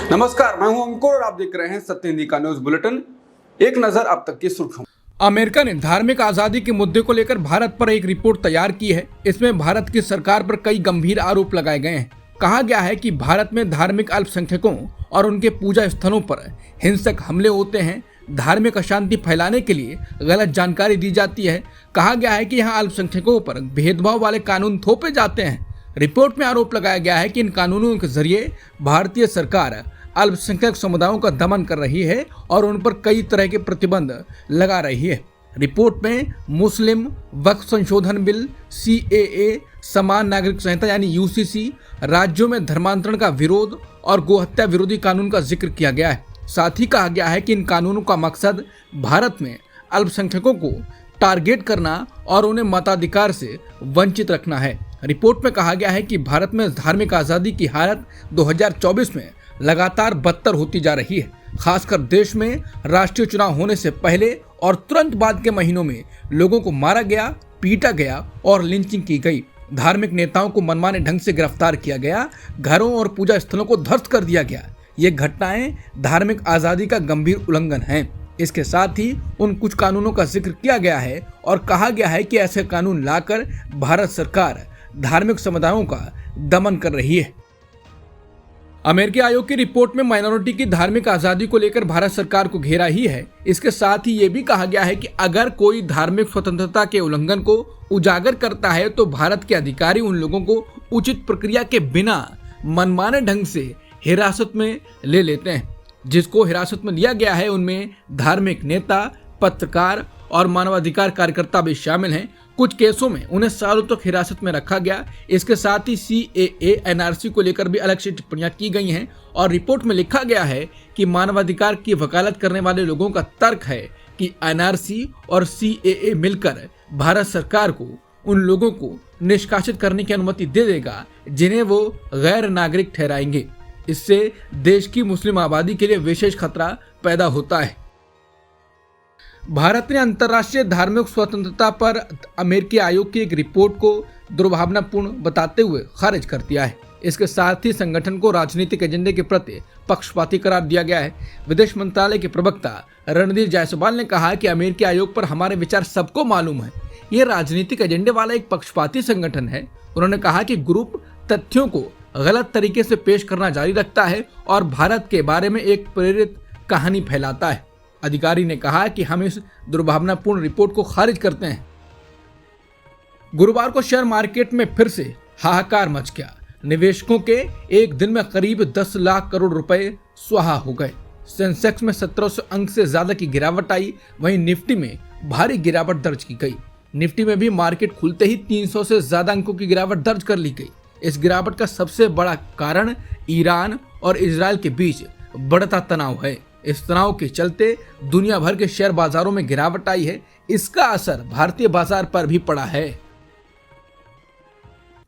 नमस्कार, मैं हूं अंकुर और आप देख रहे हैं सत्य हिंदी का न्यूज बुलेटिन। एक नजर अब तक की सुर्खियों। अमेरिका ने धार्मिक आजादी के मुद्दे को लेकर भारत पर एक रिपोर्ट तैयार की है। इसमें भारत की सरकार पर कई गंभीर आरोप लगाए गए हैं। कहा गया है कि भारत में धार्मिक अल्पसंख्यकों और उनके पूजा स्थलों पर हिंसक हमले होते हैं, धार्मिक अशांति फैलाने के लिए गलत जानकारी दी जाती है। कहा गया है कि यहाँ अल्पसंख्यकों पर भेदभाव वाले कानून थोपे जाते हैं। रिपोर्ट में आरोप लगाया गया है कि इन कानूनों के जरिए भारतीय सरकार अल्पसंख्यक समुदायों का दमन कर रही है और उन पर कई तरह के प्रतिबंध लगा रही है। रिपोर्ट में मुस्लिम वक्फ संशोधन बिल, CAA, समान नागरिक संहिता यानी UCC, राज्यों में धर्मांतरण का विरोध और गोहत्या विरोधी कानून का जिक्र किया गया है। साथ ही कहा गया है कि इन कानूनों का मकसद भारत में अल्पसंख्यकों को टारगेट करना और उन्हें मताधिकार से वंचित रखना है। रिपोर्ट में कहा गया है कि भारत में धार्मिक आज़ादी की हालत 2024 में लगातार बदतर होती जा रही है। खासकर देश में राष्ट्रीय चुनाव होने से पहले और तुरंत बाद के महीनों में लोगों को मारा गया, पीटा गया और लिंचिंग की गई। धार्मिक नेताओं को मनमाने ढंग से गिरफ्तार किया गया, घरों और पूजा स्थलों को ध्वस्त कर दिया गया। ये घटनाएं धार्मिक आज़ादी का गंभीर उल्लंघन है। इसके साथ ही उन कुछ कानूनों का जिक्र किया गया है और कहा गया है कि ऐसे कानून लाकर भारत सरकार धार्मिक समुदायों का दमन कर रही है। अमेरिकी आयोग की रिपोर्ट में माइनॉरिटी की धार्मिक आजादी को लेकर भारत सरकार को घेरा ही है। इसके साथ ही ये भी कहा गया है कि अगर कोई धार्मिक स्वतंत्रता के उल्लंघन को उजागर करता है तो भारत के अधिकारी उन लोगों को उचित प्रक्रिया के बिना मनमाने ढंग से हिरासत में ले लेते हैं। जिसको हिरासत में लिया गया है उनमें धार्मिक नेता, पत्रकार और मानवाधिकार कार्यकर्ता भी शामिल हैं। कुछ केसों में उन्हें सालों तक हिरासत में रखा गया। इसके साथ ही CAA, NRC को लेकर भी अलग से टिप्पणियां की गई हैं और रिपोर्ट में लिखा गया है कि मानवाधिकार की वकालत करने वाले लोगों का तर्क है कि NRC और CAA मिलकर भारत सरकार को उन लोगों को निष्कासित करने की अनुमति दे देगा जिन्हें वो गैर नागरिक ठहराएंगे। इससे देश की मुस्लिम आबादी के लिए विशेष खतरा पैदा होता है। भारत ने अंतर्राष्ट्रीय धार्मिक स्वतंत्रता पर अमेरिकी आयोग की एक रिपोर्ट को दुर्भावनापूर्ण बताते हुए खारिज कर दिया है। इसके साथ ही संगठन को राजनीतिक एजेंडे के प्रति पक्षपाती करार दिया गया है। विदेश मंत्रालय के प्रवक्ता रणधीर जायसवाल ने कहा कि अमेरिकी आयोग पर हमारे विचार सबको मालूम है। ये राजनीतिक एजेंडे वाला एक पक्षपाती संगठन है। उन्होंने कहा कि ग्रुप तथ्यों को गलत तरीके से पेश करना जारी रखता है और भारत के बारे में एक प्रेरित कहानी फैलाता है। अधिकारी ने कहा कि हम इस दुर्भावनापूर्ण रिपोर्ट को खारिज करते हैं। गुरुवार को शेयर मार्केट में फिर से हाहाकार मच गया। निवेशकों के एक दिन में करीब 10 लाख करोड़ रुपए स्वाहा हो गए। सेंसेक्स में 1700 अंक से ज्यादा की गिरावट आई। वहीं निफ्टी में भारी गिरावट दर्ज की गई। निफ्टी में भी मार्केट खुलते ही 300 से ज्यादा अंकों की गिरावट दर्ज कर ली गई। इस गिरावट का सबसे बड़ा कारण ईरान और इजरायल के बीच बढ़ता तनाव है। इस तनाव के चलते दुनिया भर के शेयर बाजारों में गिरावट आई है। इसका असर भारतीय बाजार पर भी पड़ा है।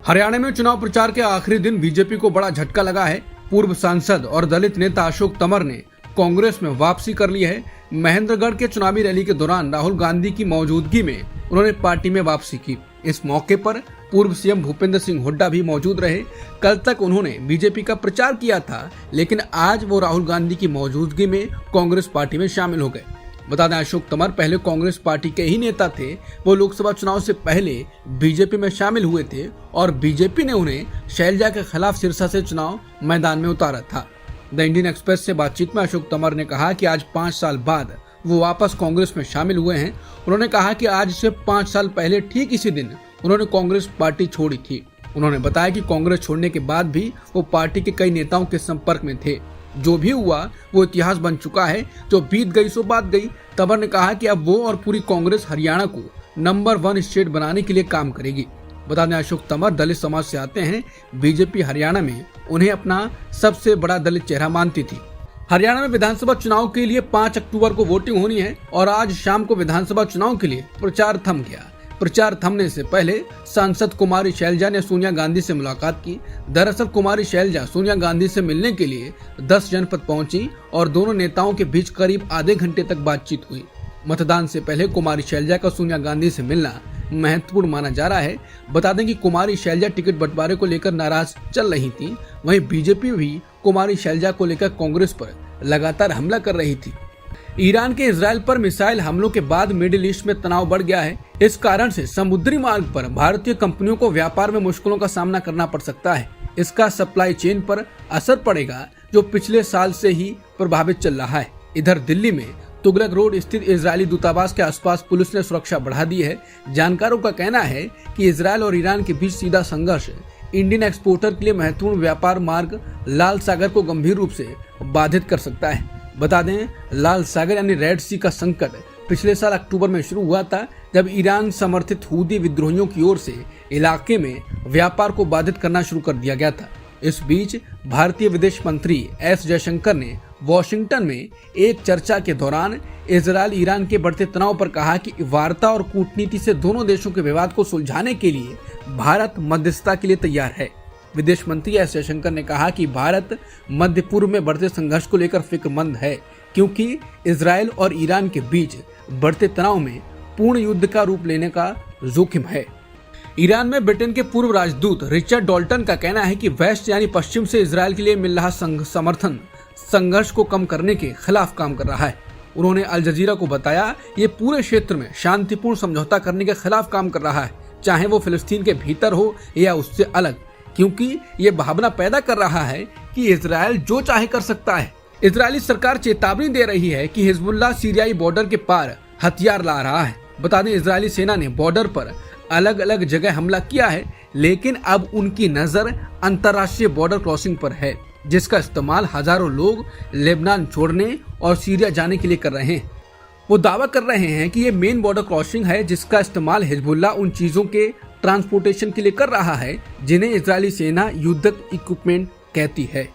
हरियाणा में चुनाव प्रचार के आखिरी दिन बीजेपी को बड़ा झटका लगा है। पूर्व सांसद और दलित नेता अशोक तंवर ने कांग्रेस में वापसी कर ली है। महेंद्रगढ़ के चुनावी रैली के दौरान राहुल गांधी की मौजूदगी में उन्होंने पार्टी में वापसी की। इस मौके पर पूर्व CM भूपेंद्र सिंह हुड्डा भी मौजूद रहे। कल तक उन्होंने बीजेपी का प्रचार किया था, लेकिन आज वो राहुल गांधी की मौजूदगी में कांग्रेस पार्टी में शामिल हो गए। बता दें, अशोक तंवर पहले कांग्रेस पार्टी के ही नेता थे। वो लोकसभा चुनाव से पहले बीजेपी में शामिल हुए थे और बीजेपी ने उन्हें शैलजा के खिलाफ सिरसा से चुनाव मैदान में उतारा था। द इंडियन एक्सप्रेस से बातचीत में अशोक तंवर ने कहा कि आज 5 साल बाद वो वापस कांग्रेस में शामिल हुए हैं। उन्होंने कहा कि आज से 5 साल पहले ठीक इसी दिन उन्होंने कांग्रेस पार्टी छोड़ी थी। उन्होंने बताया कि कांग्रेस छोड़ने के बाद भी वो पार्टी के कई नेताओं के संपर्क में थे। जो भी हुआ वो इतिहास बन चुका है। जो बीत गई सो बात गई। तंवर ने कहा कि अब वो और पूरी कांग्रेस हरियाणा को नंबर 1 स्टेट बनाने के लिए काम करेगी। बता दें, अशोक तंवर दलित समाज से आते हैं। बीजेपी हरियाणा में उन्हें अपना सबसे बड़ा दलित चेहरा मानती थी। हरियाणा में विधानसभा चुनाव के लिए 5 अक्टूबर को वोटिंग होनी है और आज शाम को विधानसभा चुनाव के लिए प्रचार थम गया। प्रचार थमने से पहले सांसद कुमारी शैलजा ने सोनिया गांधी से मुलाकात की। दरअसल कुमारी शैलजा सोनिया गांधी से मिलने के लिए 10 जनपद पहुंची और दोनों नेताओं के बीच करीब आधे घंटे तक बातचीत हुई। मतदान से पहले कुमारी शैलजा का सोनिया गांधी से मिलना महत्वपूर्ण माना जा रहा है। बता दें कि कुमारी शैलजा टिकट बंटवारे को लेकर नाराज चल रही थी, वहीं बीजेपी भी कुमारी शैलजा को लेकर कांग्रेस पर लगातार हमला कर रही थी। ईरान के इजराइल पर मिसाइल हमलों के बाद मिडिल ईस्ट में तनाव बढ़ गया है। इस कारण से समुद्री मार्ग पर भारतीय कंपनियों को व्यापार में मुश्किलों का सामना करना पड़ सकता है। इसका सप्लाई चेन पर असर पड़ेगा, जो पिछले साल से ही प्रभावित चल रहा है। इधर दिल्ली में तुगलक रोड स्थित इजरायली दूतावास के आसपास पुलिस ने सुरक्षा बढ़ा दी है। जानकारों का कहना है कि इजरायल और ईरान के बीच सीधा संघर्ष इंडियन एक्सपोर्टर के लिए महत्वपूर्ण व्यापार मार्ग लाल सागर को गंभीर रूप से बाधित कर सकता है। बता दें, लाल सागर यानी रेड सी का संकट पिछले साल अक्टूबर में शुरू हुआ था, जब ईरान समर्थित हूदी विद्रोहियों की ओर से इलाके में व्यापार को बाधित करना शुरू कर दिया गया था। इस बीच भारतीय विदेश मंत्री एस जयशंकर ने वॉशिंगटन में एक चर्चा के दौरान इजरायल ईरान के बढ़ते तनाव पर कहा कि वार्ता और कूटनीति से दोनों देशों के विवाद को सुलझाने के लिए भारत मध्यस्थता के लिए तैयार है। विदेश मंत्री एस जयशंकर ने कहा कि भारत मध्य पूर्व में बढ़ते संघर्ष को लेकर फिक्रमंद है, क्योंकि इजरायल और ईरान के बीच बढ़ते तनाव में पूर्ण युद्ध का रूप लेने का जोखिम है। ईरान में ब्रिटेन के पूर्व राजदूत रिचर्ड डॉल्टन का कहना है कि वेस्ट यानी पश्चिम से इजरायल के लिए मिल रहा समर्थन संघर्ष को कम करने के खिलाफ काम कर रहा है। उन्होंने अल जजीरा को बताया, ये पूरे क्षेत्र में शांतिपूर्ण समझौता करने के खिलाफ काम कर रहा है, चाहे वो फिलिस्तीन के भीतर हो या उससे अलग, क्योंकि ये भावना पैदा कर रहा है कि इजरायल जो चाहे कर सकता है। इजरायली सरकार चेतावनी दे रही है कि हिजबुल्लाह सीरियाई बॉर्डर के पार हथियार ला रहा है। बता दें, इजरायली सेना ने बॉर्डर पर अलग अलग जगह हमला किया है, लेकिन अब उनकी नजर अंतर्राष्ट्रीय बॉर्डर क्रॉसिंग पर है, जिसका इस्तेमाल हजारों लोग लेबनान छोड़ने और सीरिया जाने के लिए कर रहे हैं। वो दावा कर रहे हैं कि ये मेन बॉर्डर क्रॉसिंग है, जिसका इस्तेमाल हिजबुल्लाह उन चीजों के ट्रांसपोर्टेशन के लिए कर रहा है जिन्हें इजरायली सेना युद्धक इक्विपमेंट कहती है।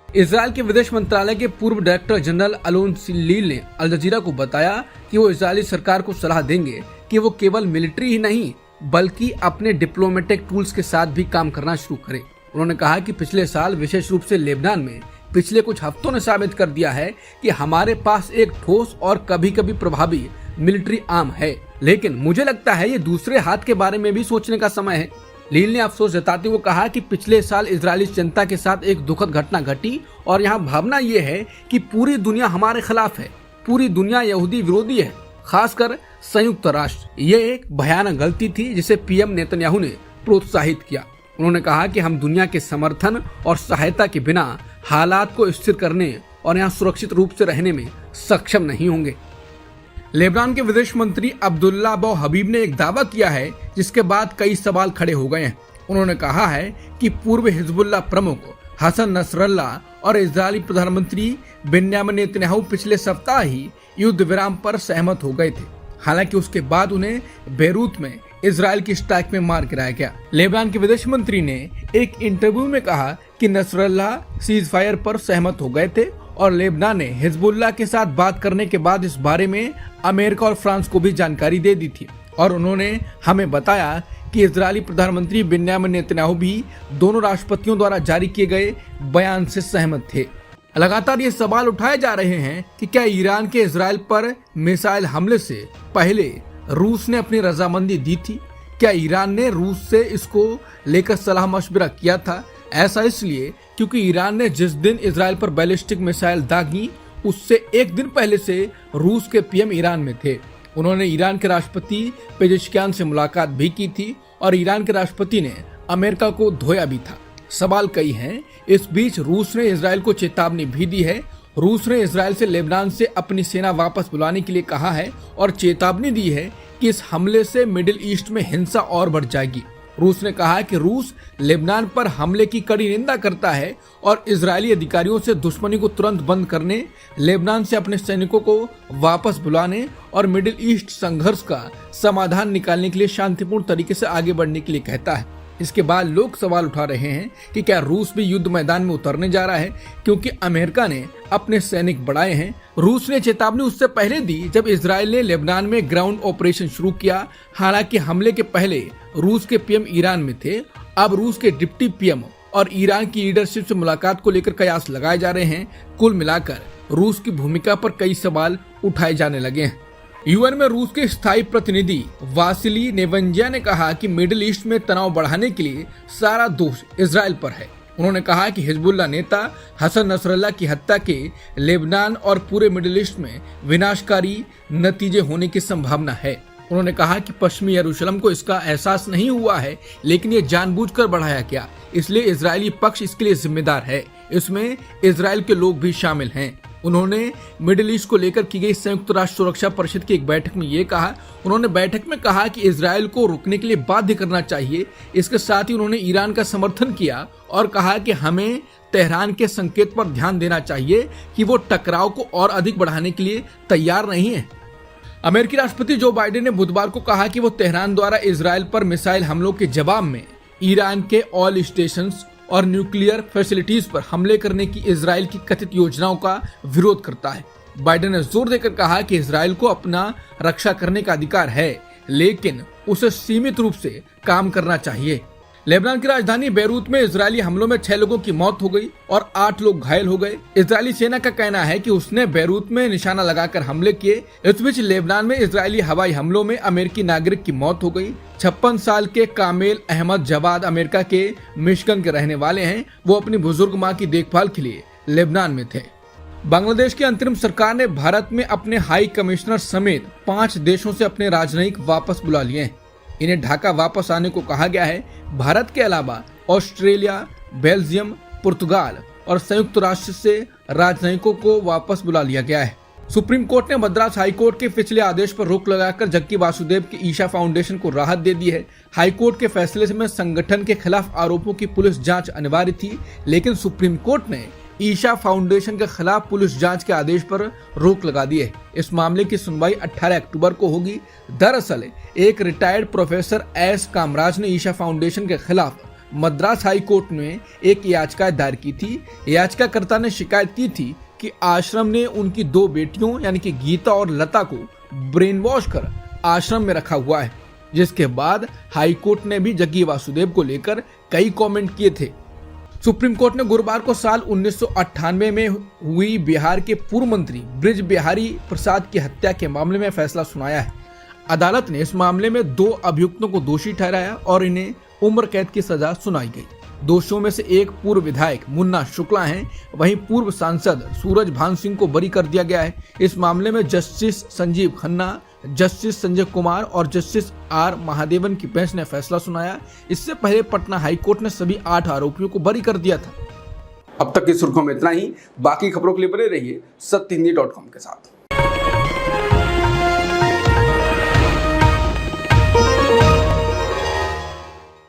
इजरायल के विदेश मंत्रालय के पूर्व डायरेक्टर जनरल अलोन लील ने अल जजीरा को बताया कि वो इजरायली सरकार को सलाह देंगे कि वो केवल मिलिट्री ही नहीं बल्कि अपने डिप्लोमेटिक टूल्स के साथ भी काम करना शुरू करे। उन्होंने कहा कि पिछले साल विशेष रूप से लेबनान में पिछले कुछ हफ्तों ने साबित कर दिया है कि हमारे पास एक ठोस और कभी कभी प्रभावी मिलिट्री आर्म है, लेकिन मुझे लगता है ये दूसरे हाथ के बारे में भी सोचने का समय है। लील ने अफसोस जताते हुए कहा कि पिछले साल इजरायली जनता के साथ एक दुखद घटना घटी और यहाँ भावना ये है कि पूरी दुनिया हमारे खिलाफ है, पूरी दुनिया यहूदी विरोधी है, खासकर संयुक्त राष्ट्र। ये एक भयानक गलती थी जिसे पीएम नेतन्याहू ने प्रोत्साहित किया। उन्होंने कहा कि हम दुनिया के समर्थन और सहायता के बिना हालात को स्थिर करने और यहाँ सुरक्षित रूप से रहने में सक्षम नहीं होंगे। लेबनान के विदेश मंत्री अब्दुल्ला अबू हबीब ने एक दावा किया है जिसके बाद कई सवाल खड़े हो गए हैं। उन्होंने कहा है कि पूर्व हिजबुल्लाह प्रमुख हसन नसरल्लाह और इजरायली प्रधानमंत्री बेन्यामिन नेतन्याहू पिछले सप्ताह ही युद्ध विराम पर सहमत हो गए थे। हालांकि उसके बाद उन्हें बेरूत में इजरायल की स्ट्राइक में मार गिराया गया। लेबनान के विदेश मंत्री ने एक इंटरव्यू में कहा कि नसरल्लाह सीज फायर पर सहमत हो गए थे और लेबनान ने हिजबुल्लाह के साथ बात करने के बाद इस बारे में अमेरिका और फ्रांस को भी जानकारी दे दी थी और उन्होंने हमें बताया कि इजरायली प्रधानमंत्री बेन्यामिन नेतन्याहू भी दोनों राष्ट्रपतियों द्वारा जारी किए गए बयान से सहमत थे। लगातार ये सवाल उठाए जा रहे हैं कि क्या ईरान के इजरायल पर मिसाइल हमले से पहले रूस ने अपनी रजामंदी दी थी? क्या ईरान ने रूस से इसको लेकर सलाह मशवरा किया था? ऐसा इसलिए क्योंकि ईरान ने जिस दिन इजरायल पर बैलिस्टिक मिसाइल दागी उससे एक दिन पहले से रूस के पीएम ईरान में थे। उन्होंने ईरान के राष्ट्रपति पेजेश्कियान से मुलाकात भी की थी और ईरान के राष्ट्रपति ने अमेरिका को धोया भी था। सवाल कई हैं। इस बीच रूस ने इजरायल को चेतावनी भी दी है। रूस ने इजरायल से लेबनान से अपनी सेना वापस बुलाने के लिए कहा है और चेतावनी दी है कि इस हमले से मिडिल ईस्ट में हिंसा और बढ़ जाएगी। रूस ने कहा कि रूस लेबनान पर हमले की कड़ी निंदा करता है और इजरायली अधिकारियों से दुश्मनी को तुरंत बंद करने, लेबनान से अपने सैनिकों को वापस बुलाने और मिडिल ईस्ट संघर्ष का समाधान निकालने के लिए शांतिपूर्ण तरीके से आगे बढ़ने के लिए कहता है। इसके बाद लोग सवाल उठा रहे हैं कि क्या रूस भी युद्ध मैदान में उतरने जा रहा है, क्योंकि अमेरिका ने अपने सैनिक बढ़ाए हैं। रूस ने चेतावनी उससे पहले दी जब इजरायल ने लेबनान में ग्राउंड ऑपरेशन शुरू किया। हालांकि हमले के पहले रूस के पीएम ईरान में थे। अब रूस के डिप्टी पीएम और ईरान की लीडरशिप से मुलाकात को लेकर कयास लगाए जा रहे हैं। कुल मिलाकर रूस की भूमिका पर कई सवाल उठाए जाने लगे हैं। यूएन में रूस के स्थायी प्रतिनिधि वासिली नेवेंजिया ने कहा कि मिडिल ईस्ट में तनाव बढ़ाने के लिए सारा दोष इजराइल पर है। उन्होंने कहा कि हिजबुल्लाह नेता हसन नसरल्लाह की हत्या के लेबनान और पूरे मिडिल ईस्ट में विनाशकारी नतीजे होने की संभावना है। उन्होंने कहा कि पश्चिमी यरूशलेम को इसका एहसास नहीं हुआ है, लेकिन ये जानबूझकर बढ़ाया गया, इसलिए इजरायली पक्ष इसके लिए जिम्मेदार है। इसमें इजराइल के लोग भी शामिल हैं। उन्होंने मिडिल ईस्ट को लेकर की गई संयुक्त राष्ट्र सुरक्षा परिषद की एक बैठक में ये कहा। उन्होंने बैठक में कहा कि इजराइल को रुकने के लिए बाध्य करना चाहिए। इसके साथ ही उन्होंने ईरान का समर्थन किया और कहा कि हमें तेहरान के संकेत पर ध्यान देना चाहिए कि वो टकराव को और अधिक बढ़ाने के लिए तैयार नहीं है। अमेरिकी राष्ट्रपति जो बाइडेन ने बुधवार को कहा कि वो तेहरान द्वारा इजराइल पर मिसाइल हमलों के जवाब में ईरान के ऑयल स्टेशंस और न्यूक्लियर फैसिलिटीज पर हमले करने की इजराइल की कथित योजनाओं का विरोध करता है। बाइडेन ने जोर देकर कहा कि इजराइल को अपना रक्षा करने का अधिकार है, लेकिन उसे सीमित रूप से काम करना चाहिए। लेबनान की राजधानी बेरूत में इजरायली हमलों में 6 लोगों की मौत हो गई और 8 लोग घायल हो गए। इजरायली सेना का कहना है कि उसने बेरूत में निशाना लगाकर हमले किए। इस बीच लेबनान में इजरायली हवाई हमलों में अमेरिकी नागरिक की मौत हो गई। 56 साल के कामेल अहमद जवाद अमेरिका के मिशिगन के रहने वाले हैं। वो अपनी बुजुर्ग माँ की देखभाल के लिए लेबनान में थे। बांग्लादेश की अंतरिम सरकार ने भारत में अपने हाई कमिश्नर समेत 5 देशों से अपने राजनयिक वापस बुला लिए हैं। इन्हें ढाका वापस आने को कहा गया है। भारत के अलावा ऑस्ट्रेलिया, बेल्जियम, पुर्तगाल और संयुक्त राष्ट्र से राजनयिकों को वापस बुला लिया गया है। सुप्रीम कोर्ट ने मद्रास हाई कोर्ट के पिछले आदेश पर रोक लगाकर जग्गी वासुदेव की ईशा फाउंडेशन को राहत दे दी है। हाई कोर्ट के फैसले में संगठन के खिलाफ आरोपों की पुलिस जांच अनिवार्य थी, लेकिन सुप्रीम कोर्ट ने ईशा फाउंडेशन के खिलाफ पुलिस जांच के आदेश पर रोक लगा दी है। इस मामले की सुनवाई 18 अक्टूबर को होगी। दरअसल एक रिटायर्ड प्रोफेसर एस कामराज ने ईशा फाउंडेशन के खिलाफ मद्रास हाई कोर्ट में एक याचिका दायर की थी। याचिकाकर्ता ने शिकायत की थी कि आश्रम ने उनकी 2 बेटियों यानी कि गीता और लता को ब्रेन वॉश कर आश्रम में रखा हुआ है, जिसके बाद हाई कोर्ट ने भी जग्गी वासुदेव को लेकर कई कमेंट किए थे। सुप्रीम कोर्ट ने गुरुवार को साल 1998 में हुई बिहार के पूर्व मंत्री ब्रिज बिहारी प्रसाद की हत्या के मामले में फैसला सुनाया है। अदालत ने इस मामले में 2 अभियुक्तों को दोषी ठहराया और इन्हें उम्र कैद की सजा सुनाई गई। दोषियों में से एक पूर्व विधायक मुन्ना शुक्ला हैं, वहीं पूर्व सांसद सूरज भान सिंह को बरी कर दिया गया है। इस मामले में जस्टिस संजीव खन्ना, जस्टिस संजय कुमार और जस्टिस आर महादेवन की बेंच ने फैसला सुनाया। इससे पहले पटना हाई कोर्ट ने सभी 8 आरोपियों को बरी कर दिया था। अब तक की सुर्खियों में इतना ही। बाकी खबरों के लिए बने रहिए सत्यहिंदी.com के साथ।